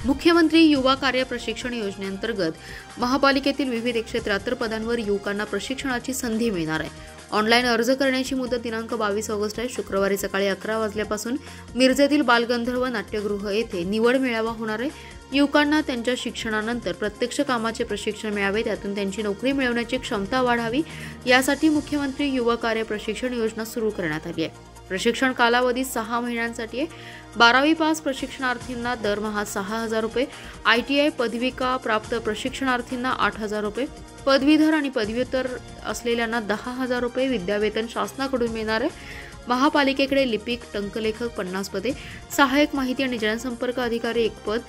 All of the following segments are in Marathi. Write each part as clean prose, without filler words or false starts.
मुख्यमंत्री युवा कार्य प्रशिक्षण योजनेअंतर्गत महापालिकेतील विविध 173 पदांवर युवकांना प्रशिक्षणाची संधी मिळणार आहे। ऑनलाईन अर्ज करण्याची मुदत दिनांक 22 ऑगस्ट आहे। शुक्रवारी सकाळी 11 वाजल्यापासून मिरजेतील बालगंधर्व नाट्यगृह येथे निवड मेळावा होणार आहे। युवकांना त्यांच्या शिक्षणानंतर प्रत्यक्ष कामाचे प्रशिक्षण मिळावे, त्यातून त्यांची नोकरी मिळवण्याची क्षमता वाढावी, यासाठी मुख्यमंत्री युवा कार्य प्रशिक्षण योजना सुरू करण्यात आली आहे। प्रशिक्षण कालावधी 6 महिन्यांसाठी आहे। 12वी पास प्रशिक्षणार्थींना दरमहा 6,000 रुपये, ITI पदविका प्राप्त प्रशिक्षणार्थींना 8,000 रुपये, पदवीधर आणि पदव्युत्तर असलेल्यांना 10,000 रुपये विद्यावेतन शासनाकडून मिळणार आहे। महापालिकेकडे लिपिक, टंकलेखक 50 पदे, सहाय्यक माहिती आणि जनसंपर्क अधिकारी 1 पद,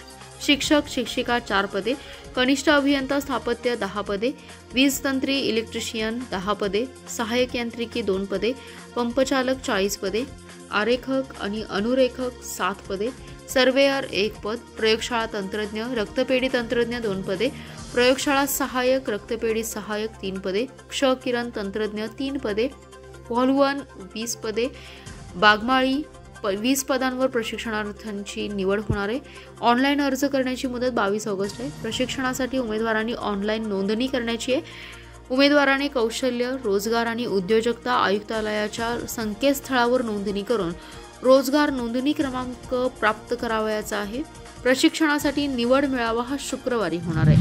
शिक्षक शिक्षिका 4 पदे, कनिष्ठ अभियंता स्थापत्य 10 पदे, वीज तंत्री इलेक्ट्रिशियन 10 पदे, सहाय्यक यांत्रिकी 2 पदे, पंपचालक 40 पदे, आरेखक आणि अनुरेखक 7 पदे, सर्वेयर 1 पद, प्रयोगशाळा तंत्रज्ञ, रक्तपेढी तंत्रज्ञ 2 पदे, प्रयोगशाळा सहाय्यक, रक्तपेढी सहाय्यक 3 पदे, क्ष किरण तंत्रज्ञ 3 पदे, व्हॉल्वन 20 पदे, बागमाळी 20 पदांवर प्रशिक्षणार्थींची निवड होणार आहे। ऑनलाईन अर्ज करण्याची मुदत 22 ऑगस्ट आहे। प्रशिक्षणासाठी उमेदवारांनी ऑनलाईन नोंदणी करायची आहे। उमेदवाराने कौशल्य, रोजगार आणि उद्योजकता आयुक्तालयाच्या संकेतस्थळावर नोंदणी करून रोजगार नोंदणी क्रमांक प्राप्त करावयाचा आहे। प्रशिक्षणासाठी निवड मेळावा हा शुक्रवारी होणार आहे।